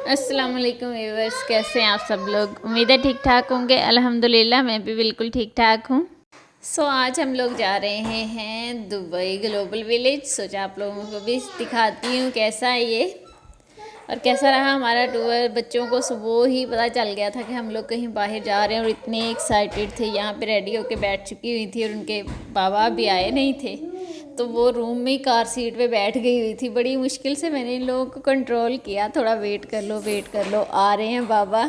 अस्सलाम वालेकुम व्यूअर्स, कैसे हैं आप सब लोग। उम्मीद है ठीक ठाक होंगे। अल्हम्दुलिल्लाह मैं भी बिल्कुल ठीक ठाक हूँ। आज हम लोग जा रहे हैं दुबई ग्लोबल विलेज। सोचा आप लोगों को भी दिखाती हूँ कैसा है ये और कैसा रहा हमारा टूर। बच्चों को सुबह ही पता चल गया था कि हम लोग कहीं बाहर जा रहे हैं और इतने एक्साइटेड थे। यहाँ पे रेडी होके बैठ चुकी हुई थी और उनके बाबा भी आए नहीं थे, तो वो रूम में ही कार सीट पे बैठ गई हुई थी। बड़ी मुश्किल से मैंने इन लोगों को कंट्रोल किया, थोड़ा वेट कर लो वेट कर लो, आ रहे हैं बाबा।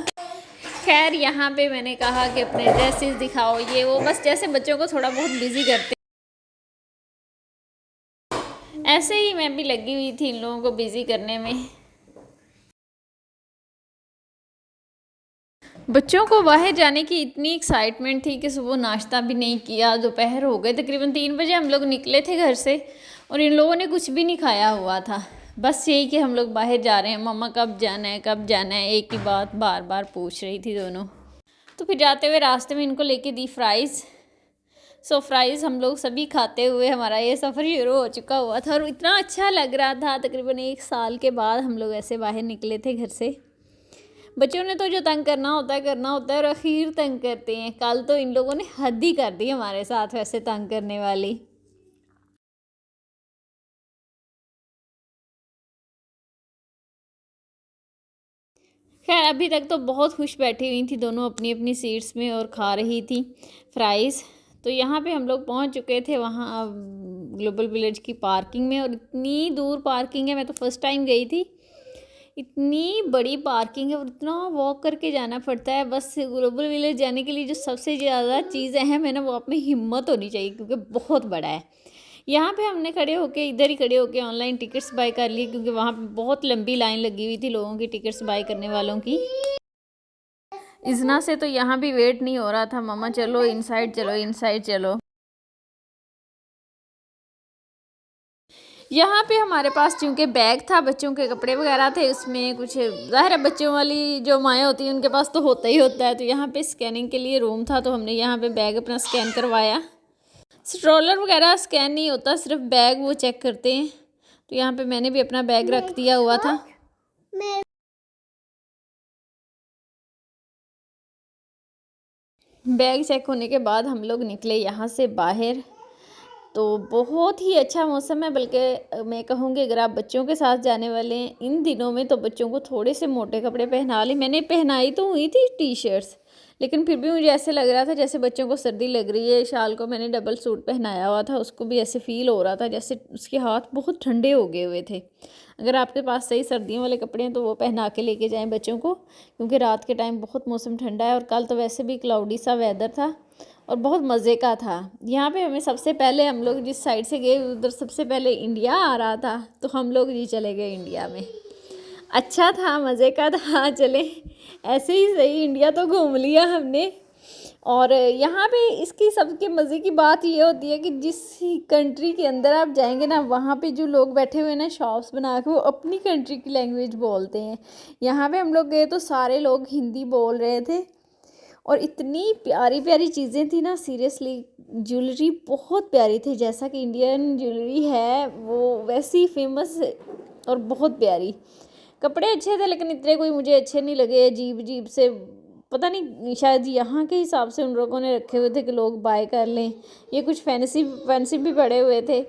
खैर यहाँ पे मैंने कहा कि अपने ड्रेसेस दिखाओ, ये वो, बस जैसे बच्चों को थोड़ा बहुत बिजी करते, ऐसे ही मैं भी लगी हुई थी इन लोगों को बिजी करने में। बच्चों को बाहर जाने की इतनी एक्साइटमेंट थी कि सुबह नाश्ता भी नहीं किया। दोपहर हो गए, तकरीबन 3 बजे हम लोग निकले थे घर से और इन लोगों ने कुछ भी नहीं खाया हुआ था। बस यही कि हम लोग बाहर जा रहे हैं, मम्मा कब जाना है कब जाना है, एक ही बात बार बार पूछ रही थी दोनों। तो फिर जाते हुए रास्ते में इनको लेके दी फ्राइज़। फ्राइज़ हम लोग सभी खाते हुए हमारा ये सफ़र शुरू हो चुका हुआ था और इतना अच्छा लग रहा था। तकरीबन 1 साल के बाद हम लोग ऐसे बाहर निकले थे घर से। बच्चों ने तो जो तंग करना होता है करना होता है और आखिर तंग करते हैं। कल तो इन लोगों ने हद ही कर दी हमारे साथ, वैसे तंग करने वाली। खैर अभी तक तो बहुत खुश बैठी हुई थी दोनों अपनी अपनी सीट्स में और खा रही थी फ्राइज़। तो यहाँ पे हम लोग पहुँच चुके थे वहाँ ग्लोबल विलेज की पार्किंग में, और इतनी दूर पार्किंग है, मैं तो फर्स्ट टाइम गई थी। इतनी बड़ी पार्किंग है और इतना वॉक करके जाना पड़ता है। बस ग्लोबल विलेज जाने के लिए जो सबसे ज़्यादा चीज़ अहम है ना, वो आप में हिम्मत होनी चाहिए, क्योंकि बहुत बड़ा है। यहाँ पे हमने खड़े होके, इधर ही खड़े होके ऑनलाइन टिकट्स बाय कर लिए, क्योंकि वहाँ पे बहुत लंबी लाइन लगी हुई थी लोगों की टिकट्स बाय करने वालों की। इजना से तो यहाँ भी वेट नहीं हो रहा था, मम्मा चलो इनसाइड चलो इनसाइड चलो। यहाँ पे हमारे पास चूँकि बैग था, बच्चों के कपड़े वगैरह थे उसमें, कुछ ज़ाहिर है बच्चों वाली जो माएँ होती हैं उनके पास तो होता ही होता है। तो यहाँ पे स्कैनिंग के लिए रूम था, तो हमने यहाँ पे बैग अपना स्कैन करवाया। स्ट्रोलर वगैरह स्कैन नहीं होता, सिर्फ बैग वो चेक करते हैं। तो यहाँ पे मैंने भी अपना बैग रख दिया हुआ था। बैग चेक होने के बाद हम लोग निकले यहाँ से बाहर। तो बहुत ही अच्छा मौसम है, बल्कि मैं कहूँगी अगर आप बच्चों के साथ जाने वाले हैं इन दिनों में, तो बच्चों को थोड़े से मोटे कपड़े पहना लें। मैंने पहनाई तो हुई थी टी शर्ट्स, लेकिन फिर भी मुझे ऐसे लग रहा था जैसे बच्चों को सर्दी लग रही है। शाल को मैंने डबल सूट पहनाया हुआ था, उसको भी ऐसे फील हो रहा था जैसे उसके हाथ बहुत ठंडे हो गए हुए थे। अगर आपके पास सही सर्दियों वाले कपड़े हैं तो वो पहना के लेके जाएं बच्चों को, क्योंकि रात के टाइम बहुत मौसम ठंडा है और कल तो वैसे भी क्लाउडी सा वेदर था और बहुत मज़े का था। यहाँ पे हमें सबसे पहले, हम लोग जिस साइड से गए उधर सबसे पहले इंडिया आ रहा था, तो हम लोग जी चले गए इंडिया में। अच्छा था, मज़े का था। चले ऐसे ही सही इंडिया तो घूम लिया हमने। और यहाँ पे इसकी सबके मज़े की बात ये होती है कि जिस कंट्री के अंदर आप जाएंगे ना, वहाँ पे जो लोग बैठे हुए हैं ना शॉप्स बना के, वो अपनी कंट्री की लैंग्वेज बोलते हैं। यहाँ पे हम लोग गए तो सारे लोग हिंदी बोल रहे थे और इतनी प्यारी प्यारी चीज़ें थी ना, सीरियसली ज्वेलरी बहुत प्यारी थी। जैसा कि इंडियन ज्वेलरी है वो वैसी फेमस और बहुत प्यारी। कपड़े अच्छे थे लेकिन इतने कोई मुझे अच्छे नहीं लगे, अजीब अजीब से। पता नहीं, शायद यहाँ के हिसाब से उन लोगों ने रखे हुए थे कि लोग बाय कर लें। ये कुछ फैंसी फैंसी भी पड़े हुए थे।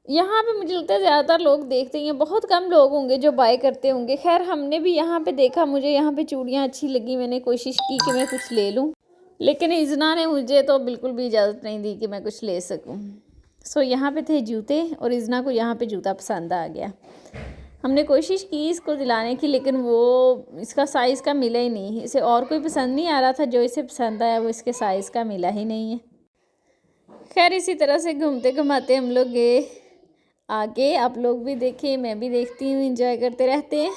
यहाँ पे मुझे लगता है ज़्यादातर लोग देखते ही हैं, बहुत कम लोग होंगे जो बाय करते होंगे। खैर हमने भी यहाँ पे देखा, मुझे यहाँ पे चूड़ियाँ अच्छी लगी, मैंने कोशिश की कि मैं कुछ ले लूँ, लेकिन इजना ने मुझे तो बिल्कुल भी इजाज़त नहीं दी कि मैं कुछ ले सकूँ। यहाँ पे थे जूते और इजना को यहाँ पे जूता पसंद आ गया। हमने कोशिश की इसको दिलाने की, लेकिन वो इसका साइज़ का मिला ही नहीं। इसे और कोई पसंद नहीं आ रहा था, जो इसे पसंद आया वो इसके साइज़ का मिला ही नहीं है। खैर इसी तरह से घूमते घुमाते हम लोग गए आगे। आप लोग भी देखिए, मैं भी देखती हूँ, एंजॉय करते रहते हैं।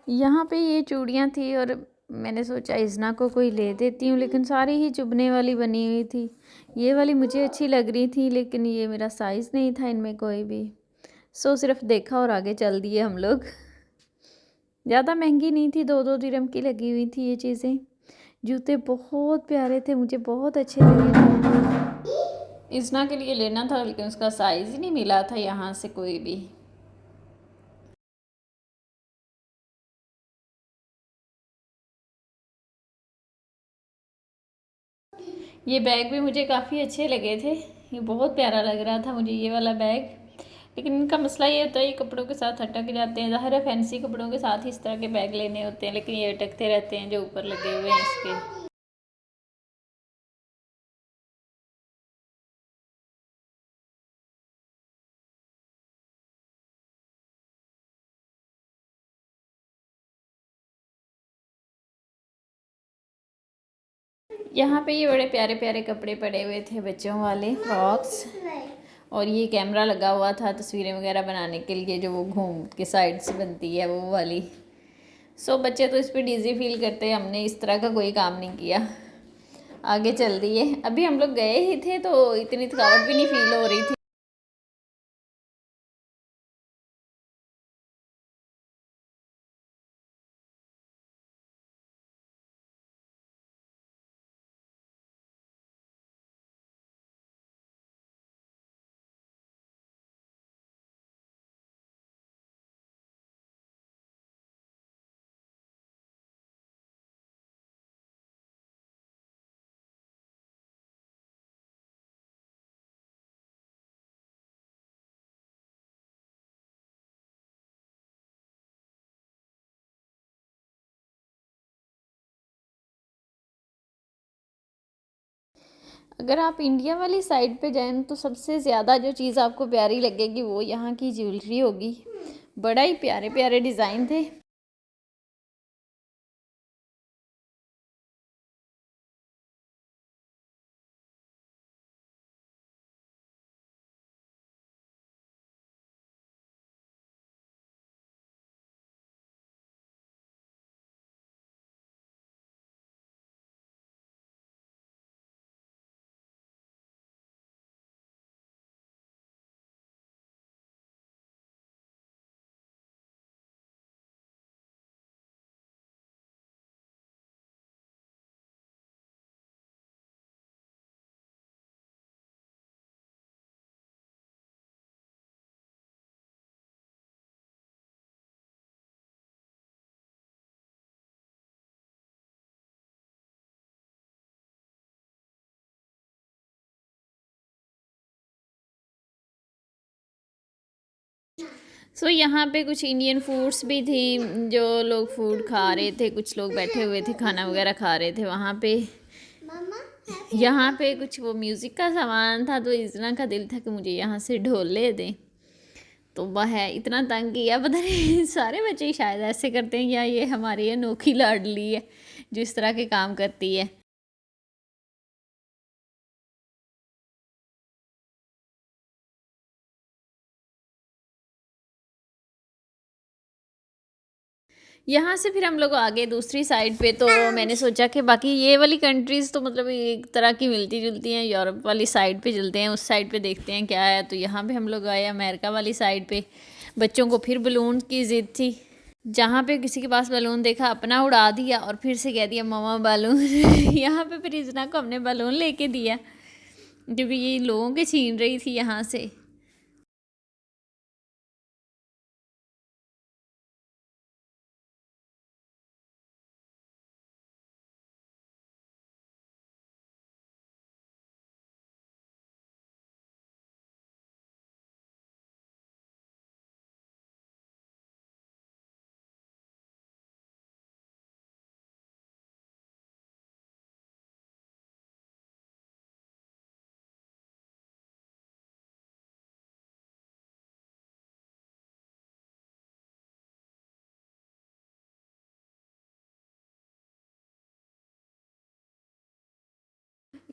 यहाँ पे ये चूड़ियाँ थी और मैंने सोचा इज़ना को कोई ले देती हूँ, लेकिन सारी ही चुभने वाली बनी हुई थी। ये वाली मुझे अच्छी लग रही थी, लेकिन ये मेरा साइज़ नहीं था इनमें कोई भी। सो सिर्फ देखा और आगे चल दिए हम लोग। ज़्यादा महंगी नहीं थी, 2-2 दिरहम की लगी हुई थी ये चीज़ें। जूते बहुत प्यारे थे, मुझे बहुत अच्छे लगे थे। इज़ना के लिए लेना था, लेकिन उसका साइज़ ही नहीं मिला था यहाँ से कोई भी। ये बैग भी मुझे काफ़ी अच्छे लगे थे। ये बहुत प्यारा लग रहा था मुझे ये वाला बैग। लेकिन इनका मसला ये होता है, ये कपड़ों के साथ अटक जाते हैं। ज़ाहिर है फैंसी कपड़ों के साथ ही इस तरह के बैग लेने होते हैं, लेकिन ये अटकते रहते हैं जो ऊपर लगे हुए हैं इसके। यहाँ पे ये बड़े प्यारे प्यारे कपड़े पड़े हुए थे, बच्चों वाले फ्रॉक्स। और ये कैमरा लगा हुआ था तस्वीरें वगैरह बनाने के लिए, जो वो घूम के साइड से बनती है वो वाली। सो बच्चे तो इस पर डिज़ी फील करते हैं, हमने इस तरह का कोई काम नहीं किया। आगे चल दिए। अभी हम लोग गए ही थे तो इतनी थकावट भी नहीं फील हो रही थी। अगर आप इंडिया वाली साइड पे जाएं तो सबसे ज़्यादा जो चीज़ आपको प्यारी लगेगी वो यहाँ की ज्वेलरी होगी। बड़ा ही प्यारे प्यारे डिज़ाइन थे। यहाँ पे कुछ इंडियन फूड्स भी थी, जो लोग फूड खा रहे थे, कुछ लोग बैठे हुए थे खाना वगैरह खा रहे थे वहाँ पे। यहाँ पे कुछ वो म्यूज़िक का सामान था, तो इतना का दिल था कि मुझे यहाँ से ढोले दें। तो वह है इतना तंग किया, पता नहीं सारे बच्चे ही शायद ऐसे करते हैं, या ये हमारी अनोखी लाडली है जो इस तरह के काम करती है। यहाँ से फिर हम लोग आगे दूसरी साइड पे, तो मैंने सोचा कि बाकी ये वाली कंट्रीज़ तो मतलब एक तरह की मिलती जुलती हैं। यूरोप वाली साइड पे चलते हैं, उस साइड पे देखते हैं क्या है। तो यहाँ पे हम लोग आए अमेरिका वाली साइड पे। बच्चों को फिर बलून की ज़िद थी। जहाँ पे किसी के पास बलून देखा अपना उड़ा दिया और फिर से कह दिया मम्मा बलून। यहाँ पे फिर इजना को हमने बलून लेके दिया, क्योंकि ये लोगों के छीन रही थी यहाँ से।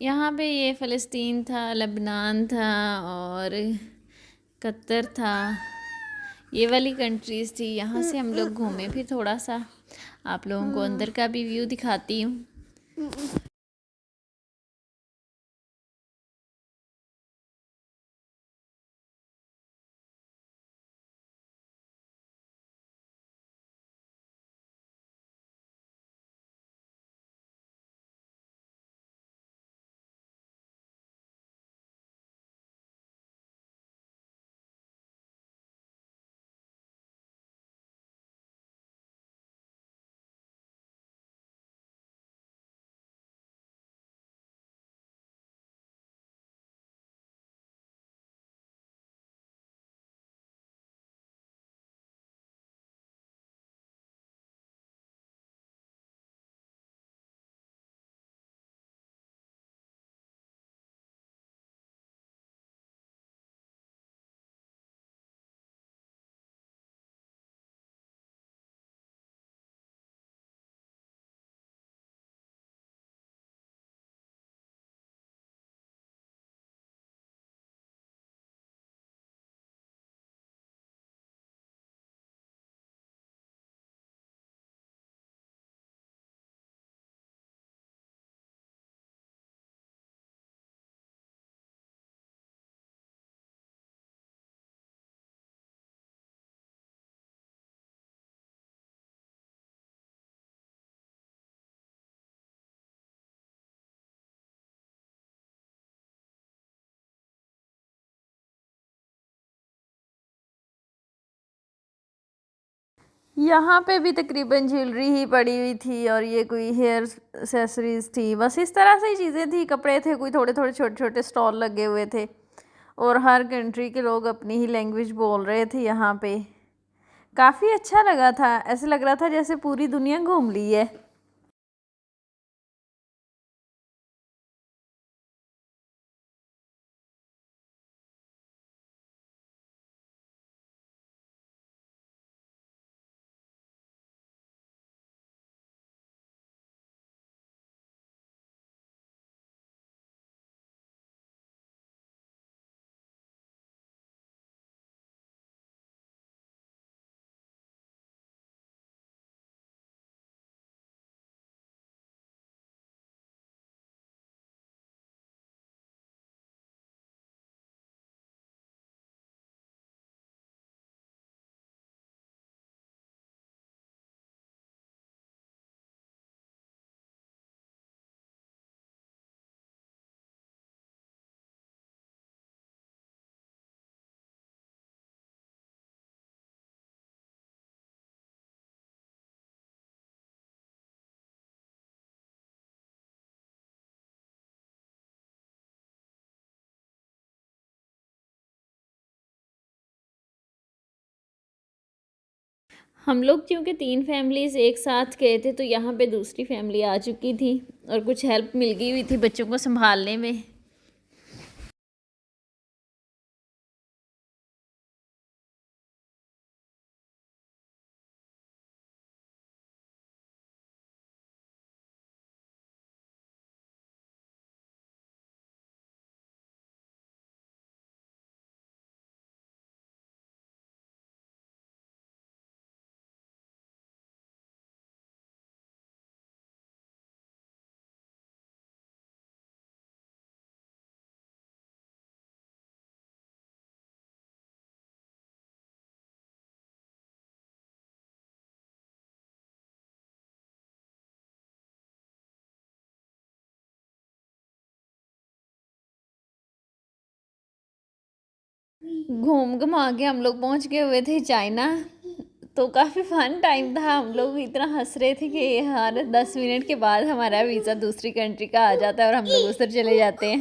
यहाँ पे ये फ़लस्तीन था, लबनान था और कतर था। ये वाली कंट्रीज़ थी, यहाँ से हम लोग घूमे फिर थोड़ा सा। आप लोगों को अंदर का भी व्यू दिखाती हूँ। यहाँ पे भी तकरीबन ज्वेलरी ही पड़ी हुई थी और ये कोई हेयर एक्सेसरीज थी, बस इस तरह से ही चीज़ें थी। कपड़े थे, कोई थोड़े थोड़े छोटे छोटे स्टॉल लगे हुए थे और हर कंट्री के लोग अपनी ही लैंग्वेज बोल रहे थे यहाँ पे। काफ़ी अच्छा लगा था, ऐसे लग रहा था जैसे पूरी दुनिया घूम ली है। हम लोग क्योंकि 3 फैमिलीज़ एक साथ गए थे तो यहाँ पे दूसरी फैमिली आ चुकी थी और कुछ हेल्प मिल गई हुई थी बच्चों को संभालने में। घूम घुमा के हम लोग पहुँच गए हुए थे चाइना। तो काफ़ी फन टाइम था, हम लोग इतना हंस रहे थे कि हर 10 मिनट के बाद हमारा वीज़ा दूसरी कंट्री का आ जाता है और हम लोग उधर चले जाते हैं।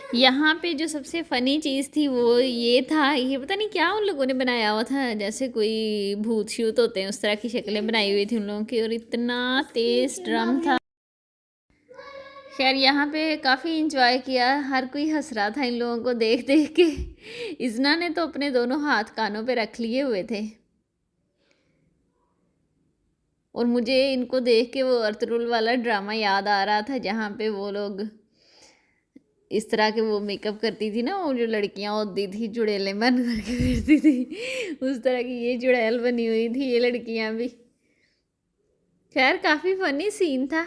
यहाँ पे जो सबसे फ़नी चीज़ थी वो ये था, ये पता नहीं क्या उन लोगों ने बनाया हुआ था, जैसे कोई भूत-शूत होते हैं उस तरह की शक्लें बनाई हुई थी उन लोगों की, और इतना तेज़ ड्रम था। खैर यहाँ पे काफ़ी एंजॉय किया, हर कोई हंस रहा था इन लोगों को देख देख के। इज़ना ने तो अपने दोनों हाथ कानों पे रख लिए हुए थे, और मुझे इनको देख के वो अर्तुगरुल वाला ड्रामा याद आ रहा था, जहाँ पे वो लोग इस तरह के वो मेकअप करती थी ना, वो जो लड़कियां होती थी जुड़ेले बन करके करती थी, उस तरह की ये जुड़ैल बनी हुई थी ये लड़कियां भी। खैर काफ़ी फनी सीन था।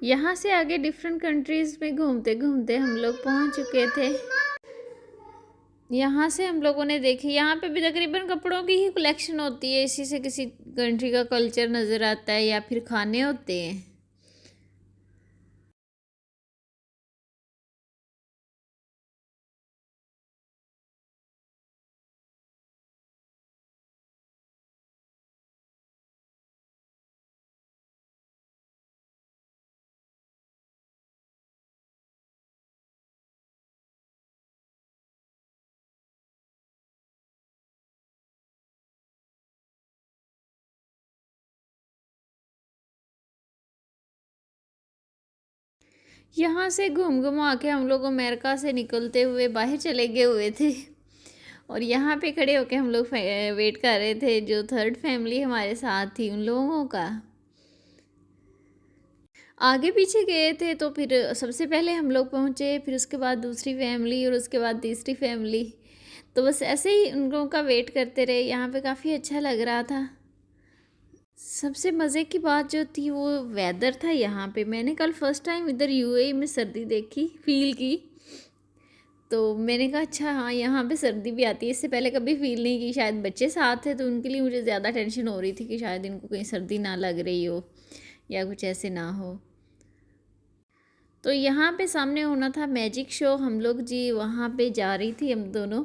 यहाँ से आगे डिफरेंट कंट्रीज़ में घूमते घूमते हम लोग पहुँच चुके थे। यहाँ से हम लोगों ने देखी, यहाँ पे भी तकरीबन कपड़ों की ही कलेक्शन होती है, इसी से किसी कंट्री का कल्चर नज़र आता है या फिर खाने होते हैं। यहाँ से घूम घुमा के हम लोग अमेरिका से निकलते हुए बाहर चले गए हुए थे, और यहाँ पे खड़े होके हम लोग वेट कर रहे थे जो थर्ड फैमिली हमारे साथ थी उन लोगों का। आगे पीछे गए थे तो फिर सबसे पहले हम लोग पहुँचे, फिर उसके बाद दूसरी फैमिली, और उसके बाद तीसरी फैमिली। तो बस ऐसे ही उन लोगों का वेट करते रहे। यहाँ पे काफ़ी अच्छा लग रहा था। सबसे मज़े की बात जो थी वो वेदर था। यहाँ पे मैंने कल फर्स्ट टाइम इधर यूएई में सर्दी देखी, फील की। तो मैंने कहा अच्छा हाँ, यहाँ पे सर्दी भी आती है, इससे पहले कभी फील नहीं की। शायद बच्चे साथ थे तो उनके लिए मुझे ज़्यादा टेंशन हो रही थी कि शायद इनको कहीं सर्दी ना लग रही हो या कुछ ऐसे ना हो। तो यहाँ पे सामने होना था मैजिक शो, हम लोग जी वहाँ पे जा रही थी हम दोनों।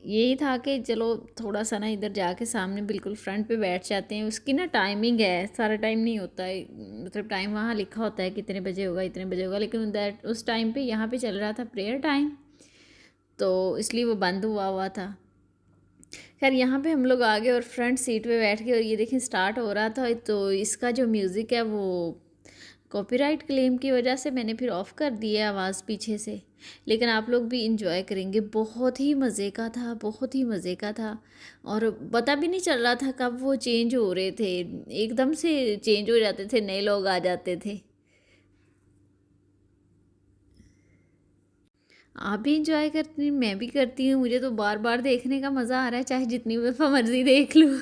यही था कि चलो थोड़ा सा ना इधर जाके सामने बिल्कुल फ्रंट पे बैठ जाते हैं। उसकी ना टाइमिंग है, सारा टाइम नहीं होता है, मतलब टाइम वहाँ लिखा होता है कितने बजे होगा इतने बजे होगा, लेकिन दैट उस टाइम पे यहाँ पे चल रहा था प्रेयर टाइम, तो इसलिए वो बंद हुआ हुआ था। खैर यहाँ पे हम लोग आ गए और फ्रंट सीट पे बैठ के, और ये देखें स्टार्ट हो रहा था। तो इसका जो म्यूज़िक है वो कॉपीराइट क्लेम की वजह से मैंने फिर ऑफ़ कर दिया आवाज़ पीछे से, लेकिन आप लोग भी इंजॉय करेंगे। बहुत ही मज़े का था, बहुत ही मज़े का था, और पता भी नहीं चल रहा था कब वो चेंज हो रहे थे, एकदम से चेंज हो जाते थे, नए लोग आ जाते थे। आप भी इंजॉय करती हैं, मैं भी करती हूँ, मुझे तो बार बार देखने का मज़ा आ रहा है, चाहे जितनी दफ़ा मर्ज़ी देख लूँ।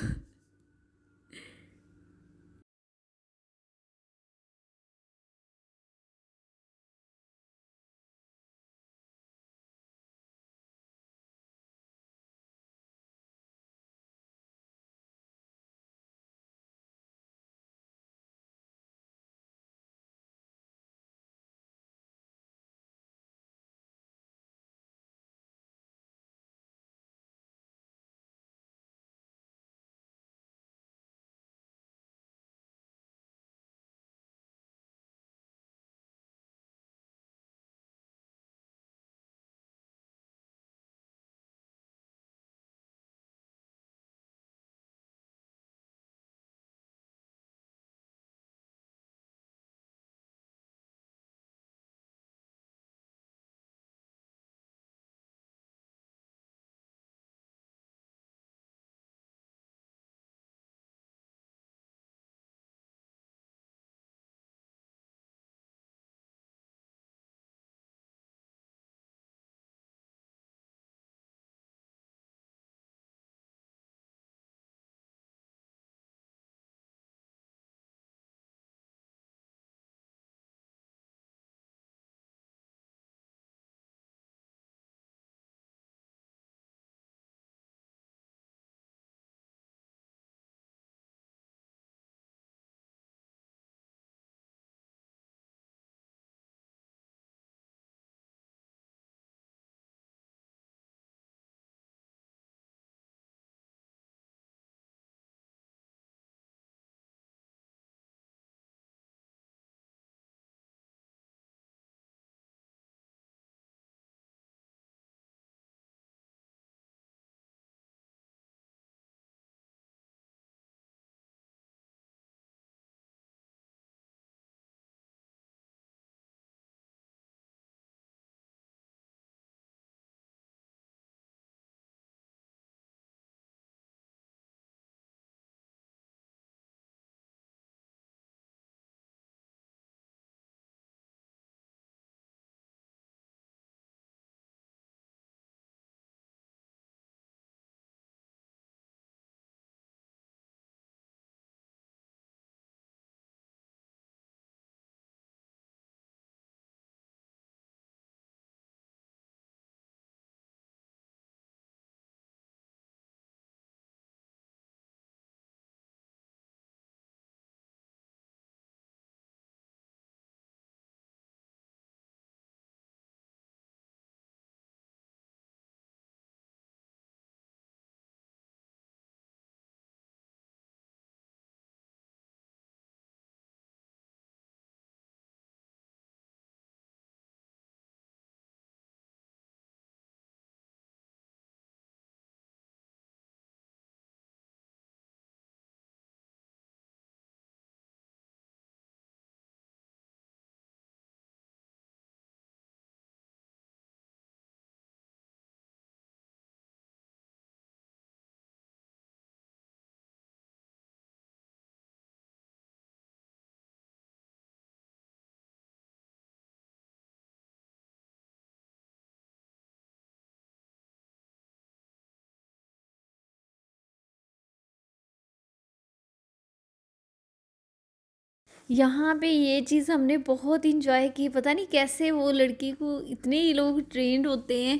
यहाँ पे ये चीज़ हमने बहुत इंजॉय की, पता नहीं कैसे वो लड़की को इतने ही लोग ट्रेंड होते हैं,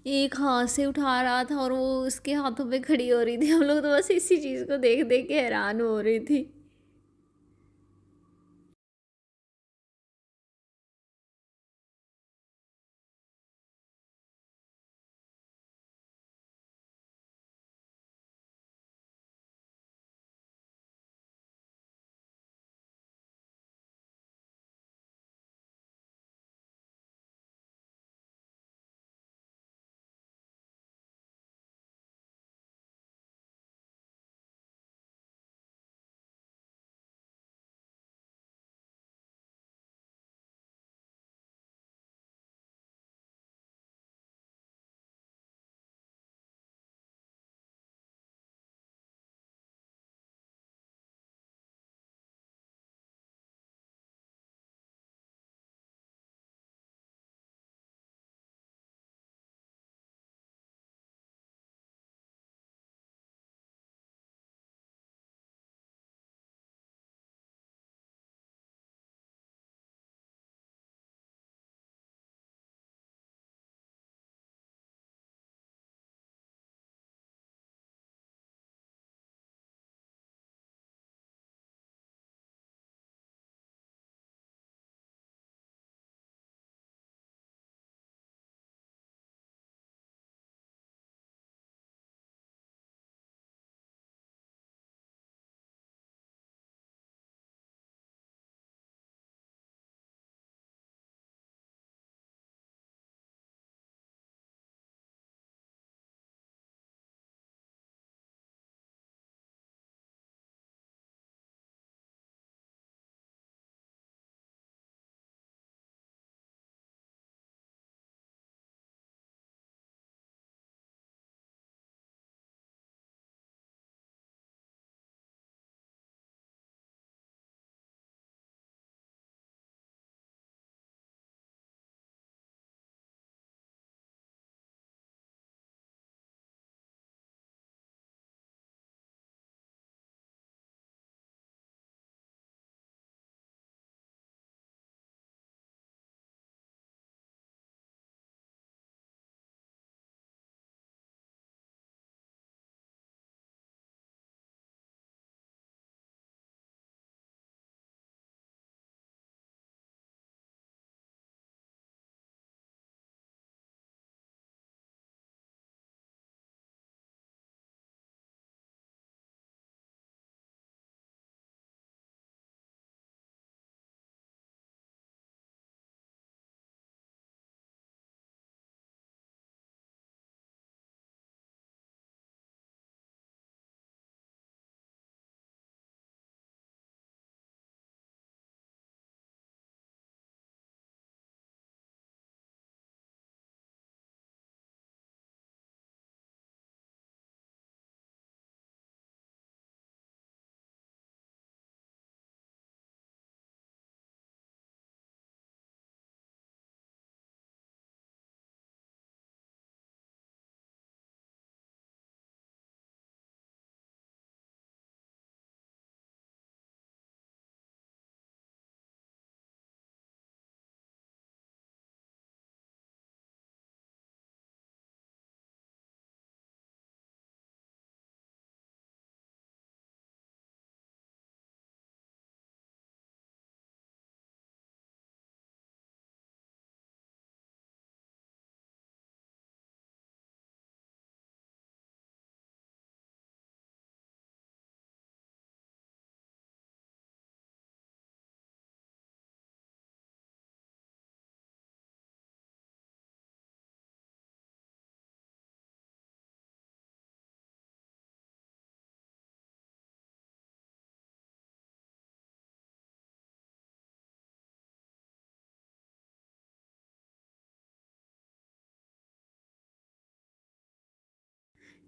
एक हाथ से उठा रहा था और वो उसके हाथों पे खड़ी हो रही थी। हम लोग तो बस इसी चीज़ को देख देख के हैरान हो रही थी।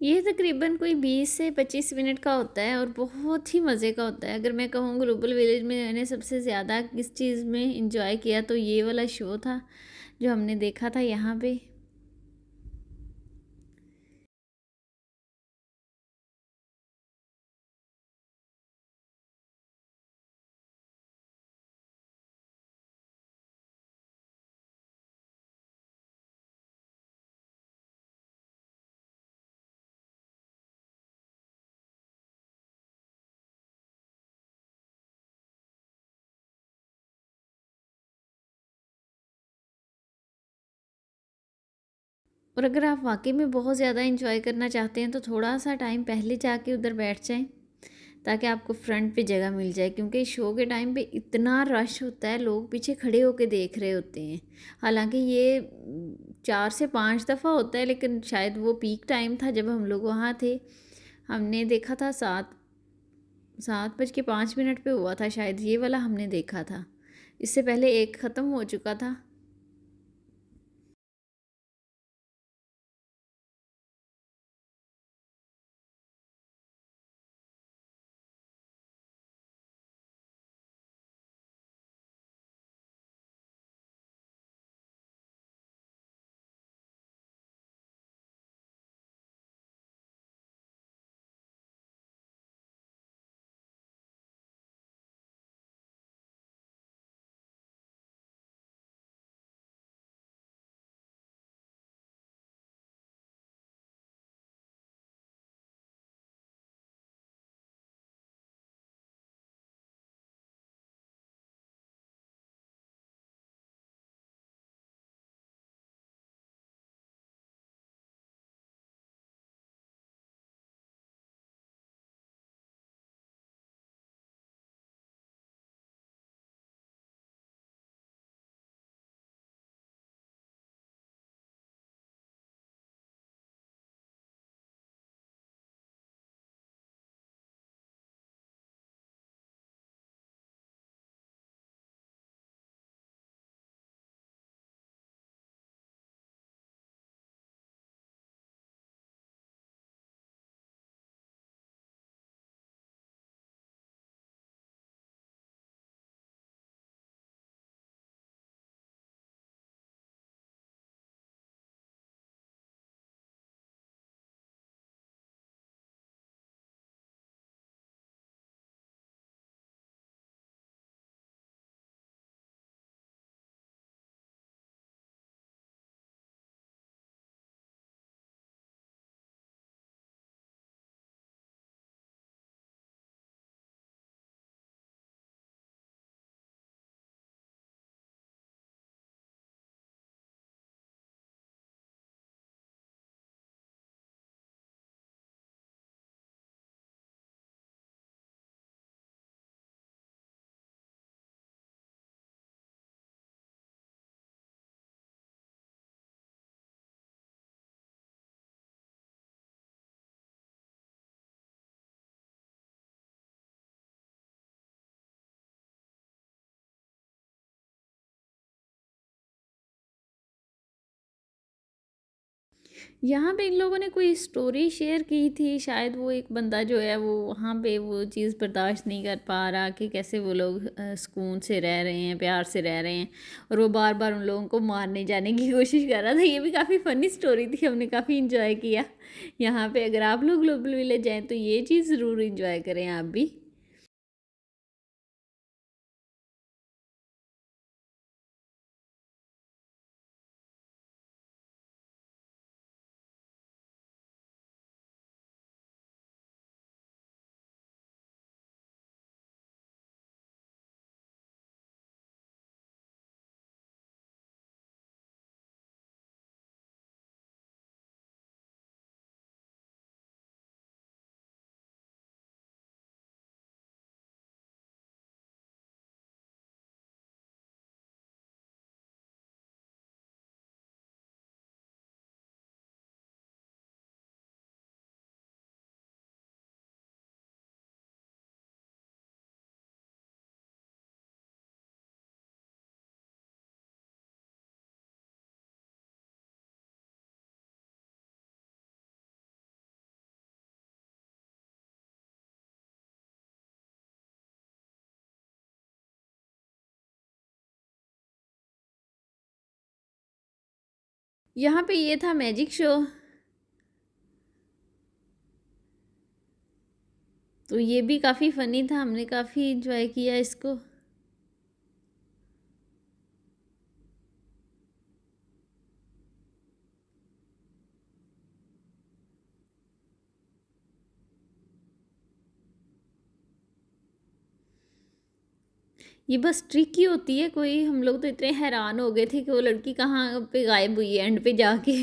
ये तकरीबन कोई 20 से 25 मिनट का होता है और बहुत ही मज़े का होता है। अगर मैं कहूँ ग्लोबल विलेज में मैंने सबसे ज़्यादा किस चीज़ में इंजॉय किया तो ये वाला शो था जो हमने देखा था यहाँ पे। और अगर आप वाक़ई में बहुत ज़्यादा एंजॉय करना चाहते हैं तो थोड़ा-सा टाइम पहले जाके उधर बैठ जाएँ, ताकि आपको फ्रंट पे जगह मिल जाए, क्योंकि शो के टाइम पे इतना रश होता है, लोग पीछे खड़े होके देख रहे होते हैं। हालाँकि ये 4 से 5 दफ़ा होता है, लेकिन शायद वो पीक टाइम था जब हम लोग वहाँ थे। हमने देखा था 7:05 पे हुआ था शायद, ये वाला हमने देखा था। इससे पहले एक ख़त्म हो चुका था। यहाँ पे इन लोगों ने कोई स्टोरी शेयर की थी, शायद वो एक बंदा जो है वो वहाँ पे वो चीज़ बर्दाश्त नहीं कर पा रहा कि कैसे वो लोग सुकून से रह रहे हैं, प्यार से रह रहे हैं, और वो बार बार उन लोगों को मारने जाने की कोशिश कर रहा था। ये भी काफ़ी फ़नी स्टोरी थी, हमने काफ़ी इंजॉय किया यहाँ पे। अगर आप लोग ग्लोबल विलेज जाएँ तो ये चीज़ ज़रूर इंजॉय करें आप भी। यहाँ पे ये था मैजिक शो, तो ये भी काफ़ी फ़नी था, हमने काफ़ी इंजॉय किया इसको। ये बस ट्रिक ही होती है कोई, हम लोग तो इतने हैरान हो गए थे कि वो लड़की कहाँ पे गायब हुई है एंड पे जाके।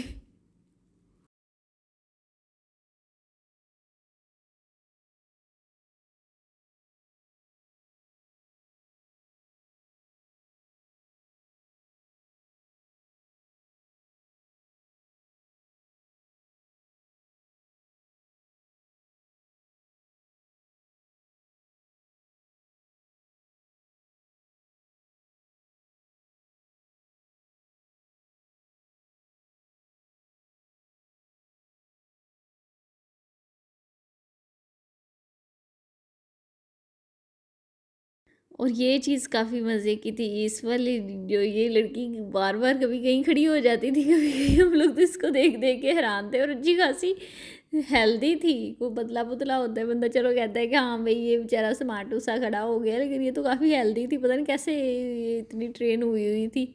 और ये चीज़ काफ़ी मज़े की थी, इस वाली जो ये लड़की बार-बार कभी कहीं खड़ी हो जाती थी, कभी कहीं हम लोग तो इसको देख-देख के हैरान थे और अच्छी-खासी हेल्दी थी। वो पतला-पुतला होता है बंदा, चलो कहता है कि हाँ भई ये बेचारा समाटू सा खड़ा हो गया, लेकिन ये तो काफ़ी हेल्दी थी, पता नहीं कैसे ये इतनी ट्रेन हुई हुई थी।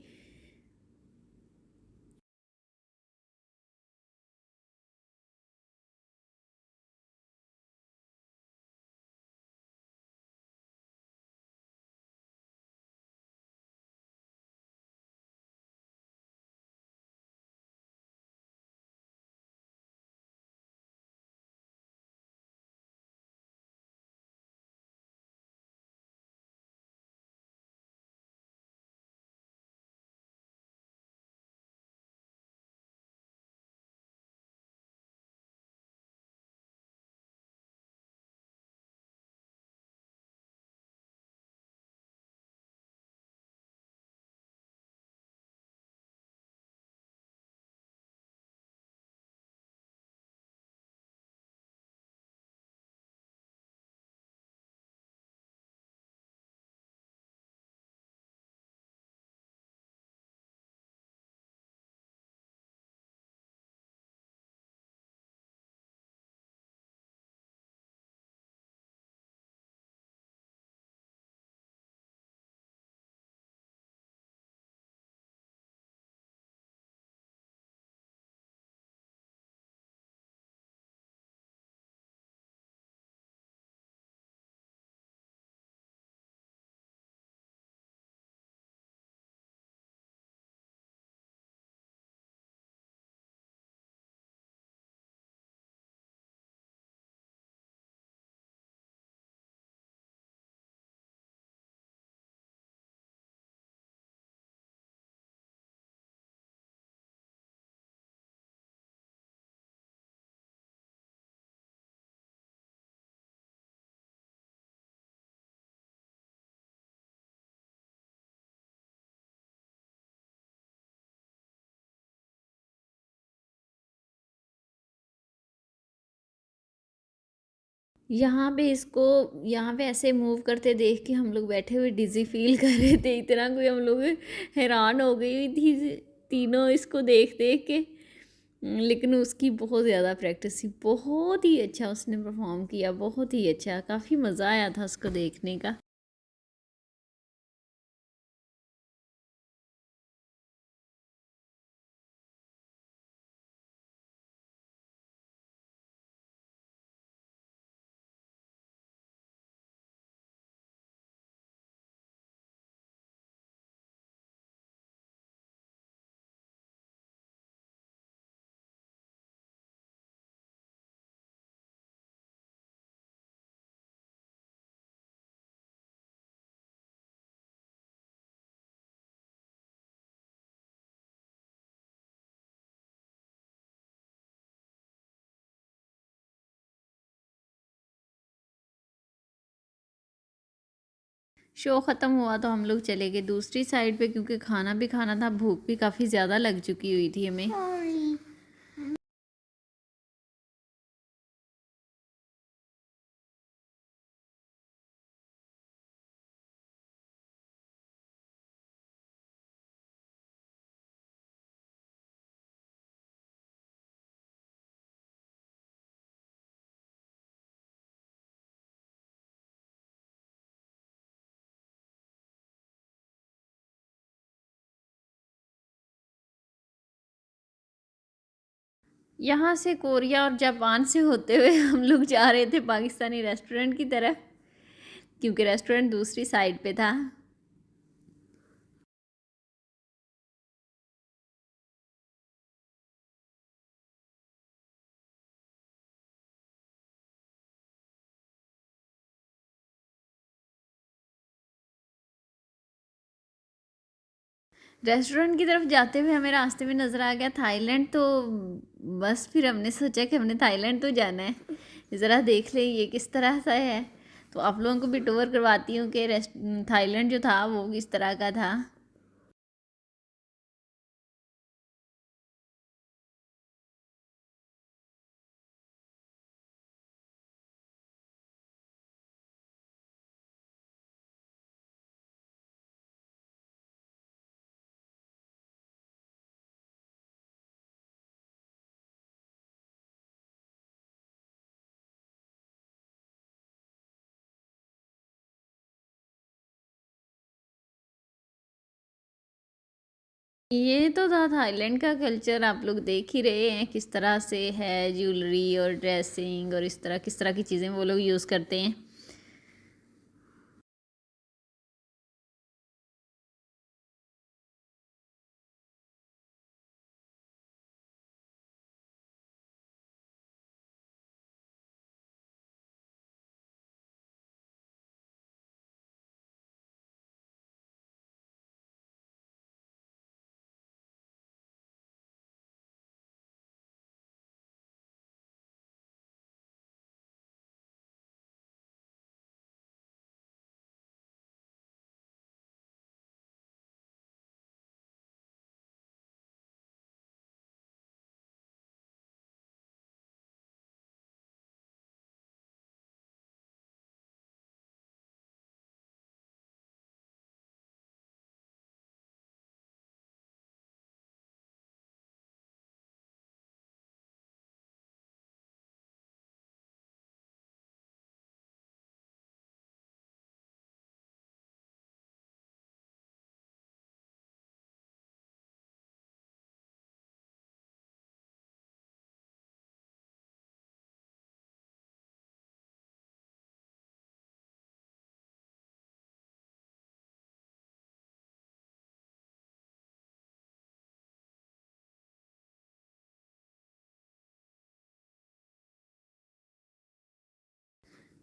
यहाँ पे इसको यहाँ पे ऐसे मूव करते देख के हम लोग बैठे हुए डिज़ी फ़ील कर रहे थे, इतना कोई हम लोग हैरान हो गई हुई थी तीनों इसको देख-देख के। लेकिन उसकी बहुत ज़्यादा प्रैक्टिस थी, बहुत ही अच्छा उसने परफ़ॉर्म किया, बहुत ही अच्छा, काफ़ी मज़ा आया था उसको देखने का। शो ख़त्म हुआ तो हम लोग चले गए दूसरी साइड पे, क्योंकि खाना भी खाना था, भूख भी काफ़ी ज़्यादा लग चुकी हुई थी हमें। यहाँ से कोरिया और जापान से होते हुए हम लोग जा रहे थे पाकिस्तानी रेस्टोरेंट की तरफ, क्योंकि रेस्टोरेंट दूसरी साइड पे था। रेस्टोरेंट की तरफ जाते हुए हमें रास्ते में नज़र आ गया थाईलैंड, तो बस फिर हमने सोचा कि हमने थाईलैंड तो जाना है, ज़रा देख लें ये किस तरह सा है। तो आप लोगों को भी टूर करवाती हूँ कि थाईलैंड जो था वो किस तरह का था। ये तो था थाईलैंड का कल्चर, आप लोग देख ही रहे हैं किस तरह से है, ज्वेलरी और ड्रेसिंग और इस तरह किस तरह की चीज़ें वो लोग यूज़ करते हैं।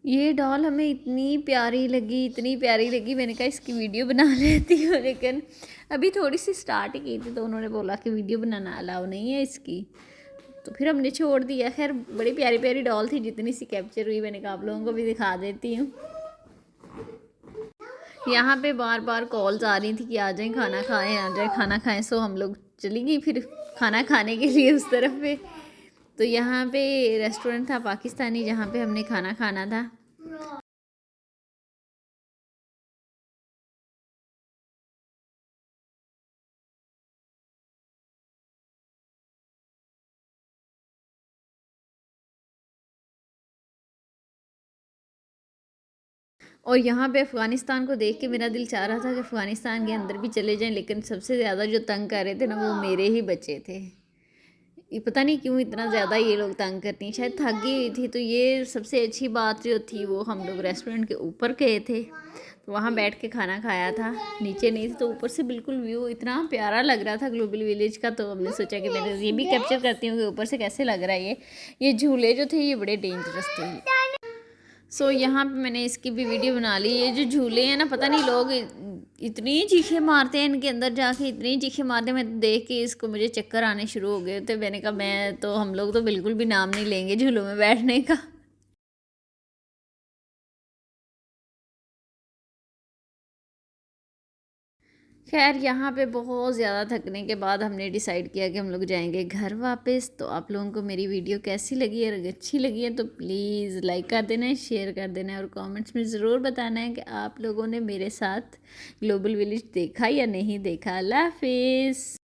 ये डॉल हमें इतनी प्यारी लगी, मैंने कहा इसकी वीडियो बना लेती हूँ, लेकिन अभी थोड़ी सी स्टार्ट ही की थी तो उन्होंने बोला कि वीडियो बनाना अलाउ नहीं है इसकी, तो फिर हमने छोड़ दिया। खैर बड़ी प्यारी प्यारी डॉल थी, जितनी सी कैप्चर हुई मैंने कहा आप लोगों को भी दिखा देती हूँ। यहाँ पे बार बार कॉल्स आ रही थी कि आ जाएं खाना खाएं, आ जाएं खाना खाएं, सो हम लोग चली गई फिर खाना खाने के लिए उस तरफ पे। तो यहाँ पे रेस्टोरेंट था पाकिस्तानी, जहाँ पे हमने खाना खाना था। और यहाँ पे अफ़गानिस्तान को देख के मेरा दिल चाह रहा था कि अफ़गानिस्तान के अंदर भी चले जाएं, लेकिन सबसे ज़्यादा जो तंग कर रहे थे ना वो मेरे ही बच्चे थे। ये पता नहीं क्यों इतना ज़्यादा ये लोग तंग करती हैं, शायद थक गई हुई थी। तो ये सबसे अच्छी बात जो थी वो हम लोग रेस्टोरेंट के ऊपर गए थे, तो वहाँ बैठ के खाना खाया था, नीचे नहीं थी। तो ऊपर से बिल्कुल व्यू इतना प्यारा लग रहा था ग्लोबल विलेज का, तो हमने सोचा कि मैं ये भी कैप्चर करती हूँ कि ऊपर से कैसे लग रहा है। ये झूले जो थे ये बड़े डेंजरस थे। सो यहाँ पे मैंने इसकी भी वीडियो बना ली। ये जो झूले हैं ना, पता नहीं लोग इतनी चीखें मारते हैं इनके अंदर जाके, इतनी चीखें मारते हैं, मैं देख के इसको मुझे चक्कर आने शुरू हो गए थे। मैंने कहा मैं तो, हम लोग तो बिल्कुल भी नाम नहीं लेंगे झूलों में बैठने का। खैर यहाँ पे बहुत ज़्यादा थकने के बाद हमने डिसाइड किया कि हम लोग जाएंगे घर वापस। तो आप लोगों को मेरी वीडियो कैसी लगी है, अगर अच्छी लगी है तो प्लीज़ लाइक कर देना है, शेयर कर देना है और कमेंट्स में ज़रूर बताना है कि आप लोगों ने मेरे साथ ग्लोबल विलेज देखा या नहीं देखा। अल्लाह हाफिज़।